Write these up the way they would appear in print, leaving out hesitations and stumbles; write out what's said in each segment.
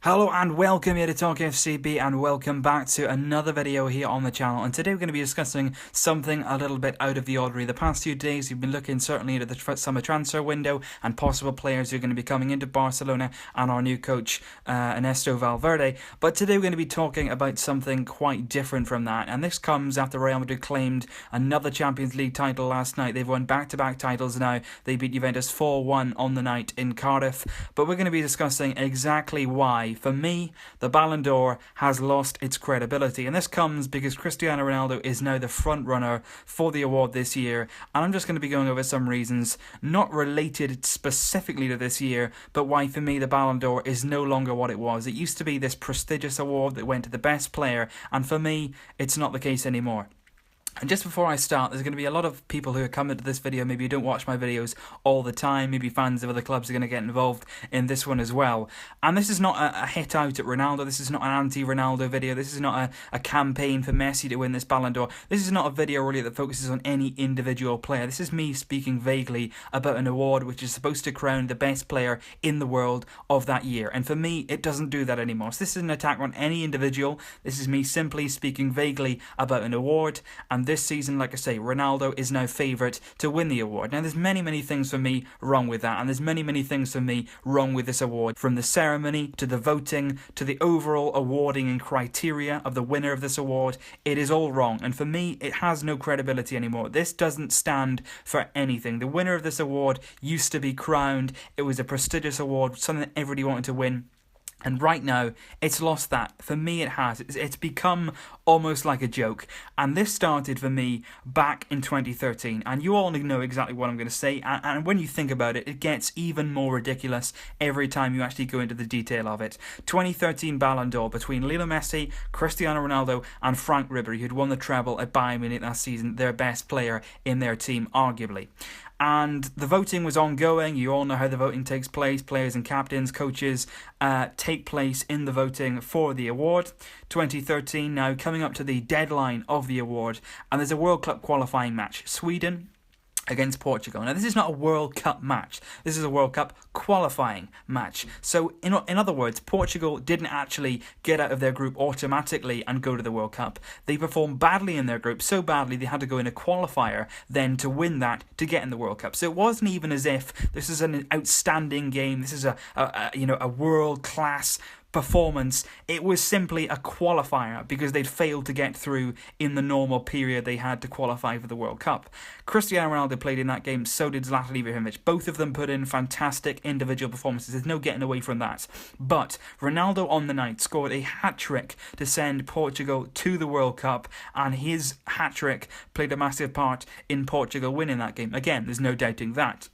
Hello and welcome here to Talk FCB and welcome back to another video here on the channel, and today we're going to be discussing something a little bit out of the ordinary. The past few days we've been looking certainly into the summer transfer window and possible players who are going to be coming into Barcelona and our new coach Ernesto Valverde, but today we're going to be talking about something quite different from that, and this comes after Real Madrid claimed another Champions League title last night. They've won back-to-back titles now. They beat Juventus 4-1 on the night in Cardiff, but we're going to be discussing exactly why. For me, the Ballon d'Or has lost its credibility, and this comes because Cristiano Ronaldo is now the front runner for the award this year, and I'm just going to be going over some reasons not related specifically to this year, but why for me the Ballon d'Or is no longer what it was. It used to be this prestigious award that went to the best player, and for me it's not the case anymore. And just before I start, there's going to be a lot of people who are coming to this video. Maybe you don't watch my videos all the time. Maybe fans of other clubs are going to get involved in this one as well. And this is not a hit out at Ronaldo. This is not an anti-Ronaldo video. This is not a campaign for Messi to win this Ballon d'Or. This is not a video really that focuses on any individual player. This is me speaking vaguely about an award which is supposed to crown the best player in the world of that year. And for me, it doesn't do that anymore. So this is an attack on any individual. This is me simply speaking vaguely about an award. And this season, like I say, Ronaldo is now favourite to win the award. Now, there's many things for me wrong with that, and there's many things for me wrong with this award. From the ceremony, to the voting, to the overall awarding and criteria of the winner of this award, it is all wrong, and for me, it has no credibility anymore. This doesn't stand for anything. The winner of this award used to be crowned. It was a prestigious award, something that everybody wanted to win. And right now, it's lost that. For me, it has. It's become almost like a joke. And this started for me back in 2013. And you all know exactly what I'm going to say. And when you think about it, it gets even more ridiculous every time you actually go into the detail of it. 2013 Ballon d'Or between Lionel Messi, Cristiano Ronaldo and Frank Ribery, who'd won the treble at Bayern Munich last season, their best player in their team, arguably. And the voting was ongoing. You all know how the voting takes place. Players and captains, coaches take place in the voting for the award. 2013 now coming up to the deadline of the award, and there's a World Cup qualifying match. Sweden against Portugal. Now, this is not a World Cup match. This is a World Cup qualifying match. So, in other words, Portugal didn't actually get out of their group automatically and go to the World Cup. They performed badly in their group, so badly they had to go in a qualifier then to win that to get in the World Cup. So it wasn't even as if this is an outstanding game. This is a world-class performance. It was simply a qualifier because they'd failed to get through in the normal period they had to qualify for the World Cup. Cristiano Ronaldo played in that game, so did Zlatan Ibrahimovic. Both of them put in fantastic individual performances. There's no getting away from that. But Ronaldo on the night scored a hat-trick to send Portugal to the World Cup, and his hat-trick played a massive part in Portugal winning that game. Again, there's no doubting that.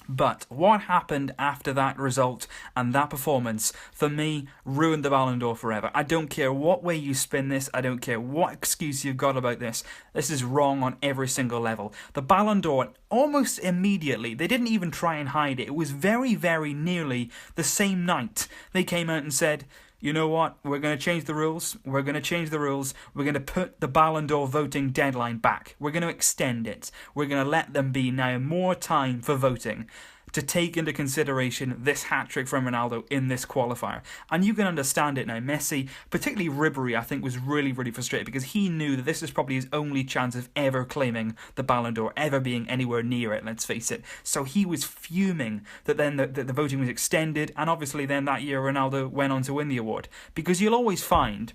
But what happened after that result and that performance, for me, ruined the Ballon d'Or forever. I don't care what way you spin this. I don't care what excuse you've got about this. This is wrong on every single level. The Ballon d'Or, almost immediately, they didn't even try and hide it. It was very nearly the same night they came out and said, you know what, we're going to change the rules. We're going to change the rules. We're going to put the Ballon d'Or voting deadline back. We're going to extend it. We're going to let them be now more time for voting to take into consideration this hat-trick from Ronaldo in this qualifier. And you can understand it now. Messi, particularly Ribery, I think was really frustrated because he knew that this is probably his only chance of ever claiming the Ballon d'Or, ever being anywhere near it, let's face it. So he was fuming that then the voting was extended, and obviously then that year Ronaldo went on to win the award. Because you'll always find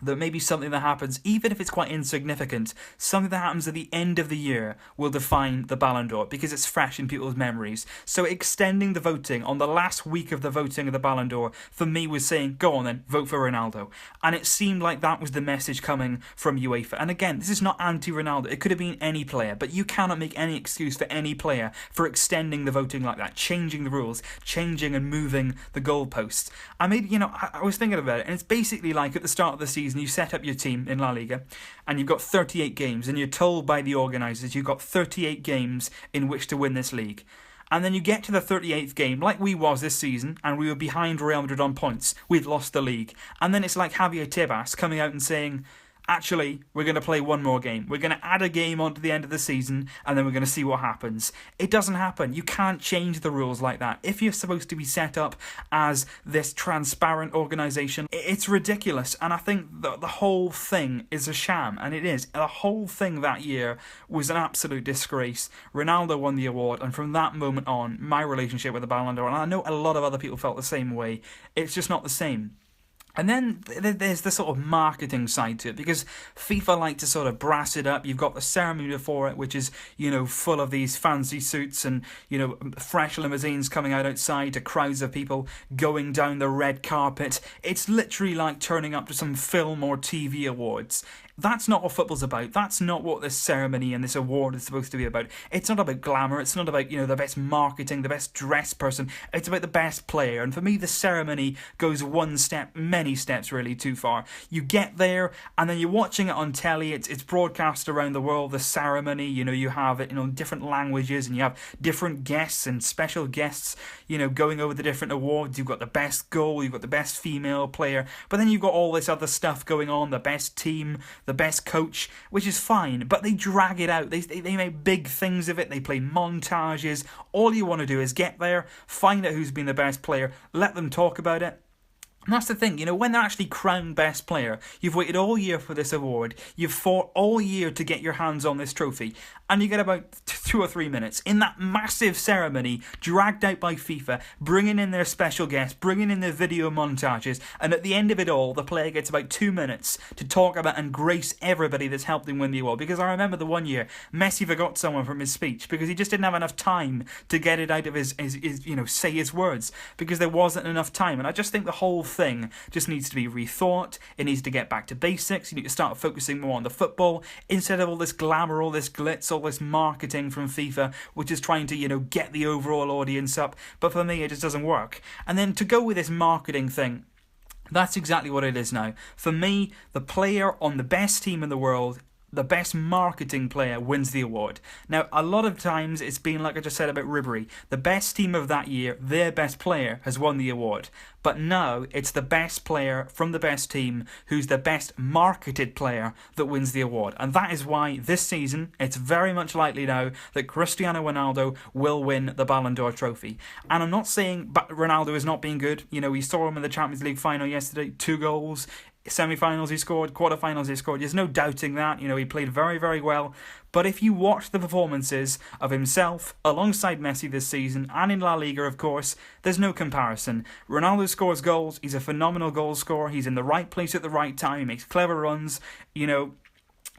that maybe something that happens, even if it's quite insignificant, something that happens at the end of the year will define the Ballon d'Or because it's fresh in people's memories. So extending the voting on the last week of the voting of the Ballon d'Or, for me, was saying, go on then, vote for Ronaldo. And it seemed like that was the message coming from UEFA. And again, this is not anti-Ronaldo. It could have been any player, but you cannot make any excuse for any player for extending the voting like that, changing the rules, changing and moving the goalposts. I mean, I was thinking about it, and it's basically like at the start of the season, you set up your team in La Liga and you've got 38 games and you're told by the organisers you've got 38 games in which to win this league. And then you get to the 38th game, like we was this season, and we were behind Real Madrid on points. We'd lost the league. And then it's like Javier Tebas coming out and saying, actually, we're going to play one more game. We're going to add a game onto the end of the season, and then we're going to see what happens. It doesn't happen. You can't change the rules like that. If you're supposed to be set up as this transparent organisation, it's ridiculous. And I think the whole thing is a sham, and it is. The whole thing that year was an absolute disgrace. Ronaldo won the award, and from that moment on, my relationship with the Ballon d'Or, and I know a lot of other people felt the same way, it's just not the same. And then there's the sort of marketing side to it, because FIFA like to sort of brass it up. You've got the ceremony before it, which is, full of these fancy suits and, fresh limousines coming out outside to crowds of people going down the red carpet. It's literally like turning up to some film or TV awards. That's not what football's about. That's not what this ceremony and this award is supposed to be about. It's not about glamour. It's not about, the best marketing, the best dressed person. It's about the best player. And for me, the ceremony goes one step, many steps really too far. You get there and then you're watching it on telly. It's broadcast around the world, the ceremony. You have it in different languages, and you have different guests and special guests, going over the different awards. You've got the best goal, you've got the best female player, but then you've got all this other stuff going on, the best team, the best coach, which is fine, but they drag it out. They make big things of it. They play montages. All you want to do is get there, find out who's been the best player, let them talk about it. And that's the thing, when they're actually crowned best player, you've waited all year for this award, you've fought all year to get your hands on this trophy, and you get about 2 or 3 minutes in that massive ceremony, dragged out by FIFA, bringing in their special guests, bringing in their video montages, and at the end of it all, the player gets about 2 minutes to talk about and grace everybody that's helped him win the award. Because I remember the one year, Messi forgot someone from his speech, because he just didn't have enough time to get it out of his say his words, because there wasn't enough time. And I just think the whole thing just needs to be rethought. It needs to get back to basics. You need to start focusing more on the football instead of all this glamour, all this glitz, all this marketing from FIFA, which is trying to get the overall audience up. But for me, it just doesn't work. And then to go with this marketing thing, that's exactly what it is now. For me, the player on the best team in the world, the best marketing player, wins the award. Now, a lot of times it's been like I just said about Ribery. The best team of that year, their best player, has won the award. But now it's the best player from the best team who's the best marketed player that wins the award. And that is why this season, it's very much likely now that Cristiano Ronaldo will win the Ballon d'Or trophy. And I'm not saying Ronaldo is not being good. We saw him in the Champions League final yesterday, 2 goals. Semi-finals he scored, quarter-finals he scored. There's no doubting that. He played very, very well. But if you watch the performances of himself alongside Messi this season, and in La Liga, of course, there's no comparison. Ronaldo scores goals. He's a phenomenal goal scorer. He's in the right place at the right time. He makes clever runs.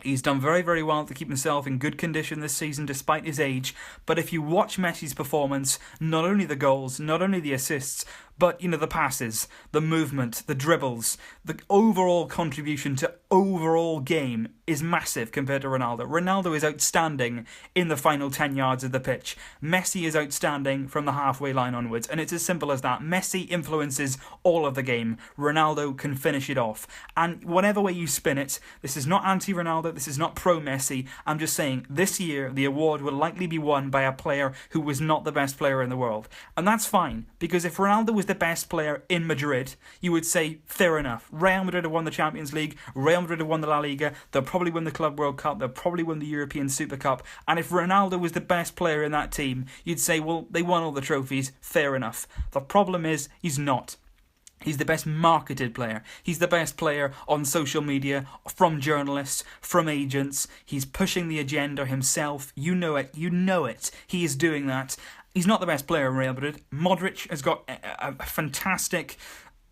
He's done very, very well to keep himself in good condition this season despite his age. But if you watch Messi's performance, not only the goals, not only the assists, but, the passes, the movement, the dribbles, the overall contribution to overall game is massive compared to Ronaldo. Ronaldo is outstanding in the final 10 yards of the pitch. Messi is outstanding from the halfway line onwards. And it's as simple as that. Messi influences all of the game. Ronaldo can finish it off. And whatever way you spin it, this is not anti-Ronaldo, this is not pro-Messi. I'm just saying, this year, the award will likely be won by a player who was not the best player in the world. And that's fine, because if Ronaldo was the best player in Madrid, you would say, fair enough. Real Madrid have won the Champions League, Real Madrid have won the La Liga, they'll probably win the Club World Cup, they'll probably win the European Super Cup, and if Ronaldo was the best player in that team, you'd say, well, they won all the trophies, fair enough. The problem is, he's not. He's the best marketed player. He's the best player on social media, from journalists, from agents. He's pushing the agenda himself. You know it. He is doing that. He's not the best player in Real Madrid. Modric has got a fantastic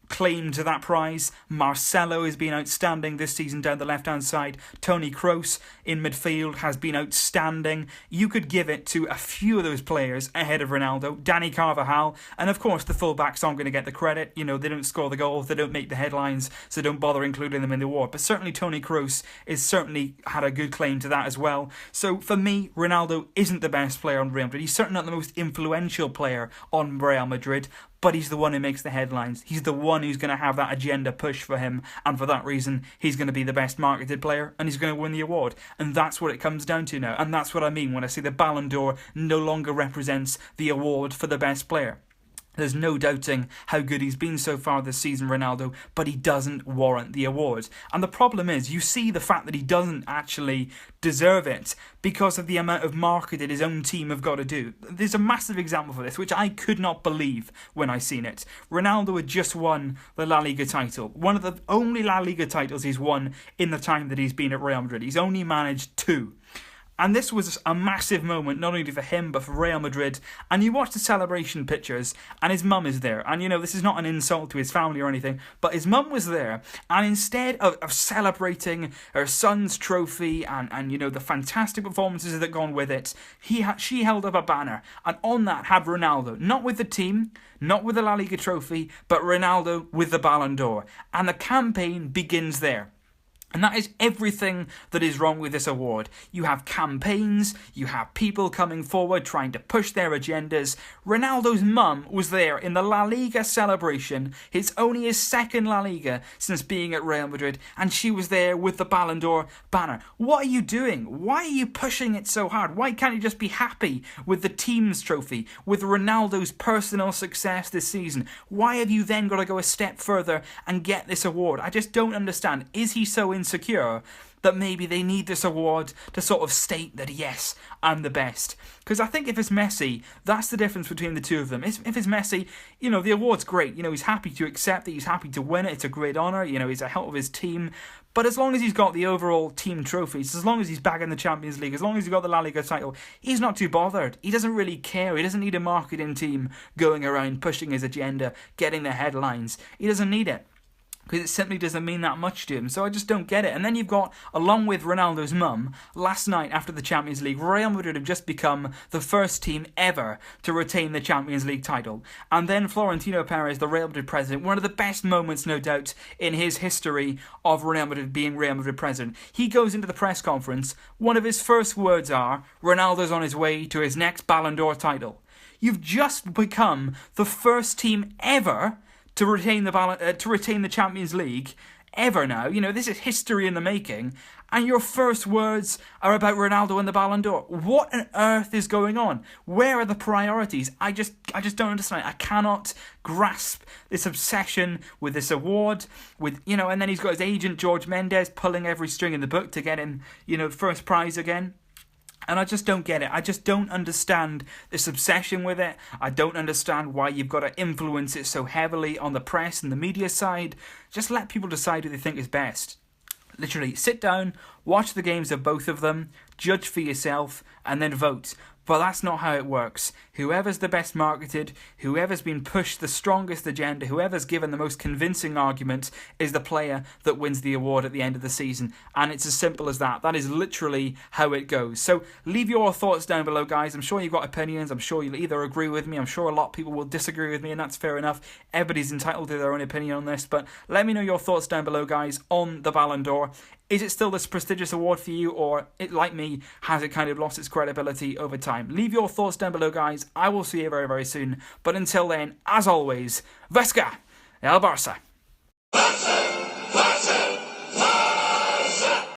claim to that prize. Marcelo has been outstanding this season down the left-hand side. Toni Kroos in midfield has been outstanding. You could give it to a few of those players ahead of Ronaldo. Dani Carvajal, and of course the fullbacks aren't going to get the credit. They don't score the goals, they don't make the headlines, so don't bother including them in the award. But certainly Toni Kroos is certainly had a good claim to that as well. So for me, Ronaldo isn't the best player on Real Madrid. He's certainly not the most influential player on Real Madrid, but he's the one who makes the headlines. He's the one who's going to have that agenda push for him, and for that reason, he's going to be the best marketed player, and he's going to win the award. And that's what it comes down to now, and that's what I mean when I say the Ballon d'Or no longer represents the award for the best player. There's no doubting how good he's been so far this season, Ronaldo, but he doesn't warrant the award. And the problem is, you see the fact that he doesn't actually deserve it because of the amount of marketing his own team have got to do. There's a massive example for this, which I could not believe when I seen it. Ronaldo had just won the La Liga title, one of the only La Liga titles he's won in the time that he's been at Real Madrid. He's only managed 2. And this was a massive moment, not only for him, but for Real Madrid. And you watch the celebration pictures, and his mum is there. And, this is not an insult to his family or anything, but his mum was there. And instead of celebrating her son's trophy and the fantastic performances that gone with it, she held up a banner. And on that had Ronaldo, not with the team, not with the La Liga trophy, but Ronaldo with the Ballon d'Or. And the campaign begins there. And that is everything that is wrong with this award. You have campaigns, you have people coming forward trying to push their agendas. Ronaldo's mum was there in the La Liga celebration. It's only his second La Liga since being at Real Madrid, and she was there with the Ballon d'Or banner. What are you doing? Why are you pushing it so hard? Why can't you just be happy with the team's trophy, with Ronaldo's personal success this season? Why have you then got to go a step further and get this award? I just don't understand. Is he so insecure that maybe they need this award to sort of state that, yes, I'm the best? Because I think if it's Messi, that's the difference between the two of them. If it's Messi, the award's great. He's happy to accept it. He's happy to win it. It's a great honour. He's a help of his team. But as long as he's got the overall team trophies, as long as he's back in the Champions League, as long as he's got the La Liga title, he's not too bothered. He doesn't really care. He doesn't need a marketing team going around pushing his agenda, getting the headlines. He doesn't need it, because it simply doesn't mean that much to him. So I just don't get it. And then you've got, along with Ronaldo's mum, last night after the Champions League, Real Madrid have just become the first team ever to retain the Champions League title. And then Florentino Perez, the Real Madrid president, one of the best moments, no doubt, in his history of Real Madrid being Real Madrid president. He goes into the press conference. One of his first words are, Ronaldo's on his way to his next Ballon d'Or title. You've just become the first team ever to retain the Champions League ever now. This is history in the making, and your first words are about Ronaldo and the Ballon d'Or. What on earth is going on? Where are the priorities? I just don't understand. I cannot grasp this obsession with this award, and then he's got his agent George Mendes pulling every string in the book to get him, first prize again. And I just don't get it. I just don't understand this obsession with it. I don't understand why you've got to influence it so heavily on the press and the media side. Just let people decide who they think is best. Literally, sit down, watch the games of both of them, judge for yourself, and then vote. But that's not how it works. Whoever's the best marketed, whoever's been pushed the strongest agenda, whoever's given the most convincing argument is the player that wins the award at the end of the season. And it's as simple as that. That is literally how it goes. So leave your thoughts down below, guys. I'm sure you've got opinions. I'm sure you'll either agree with me. I'm sure a lot of people will disagree with me, and that's fair enough. Everybody's entitled to their own opinion on this. But let me know your thoughts down below, guys, on the Ballon d'Or. Is it still this prestigious award for you, or, like me, has it kind of lost its credibility over time? Leave your thoughts down below, guys. I will see you very, very soon. But until then, as always, Vesca El Barça.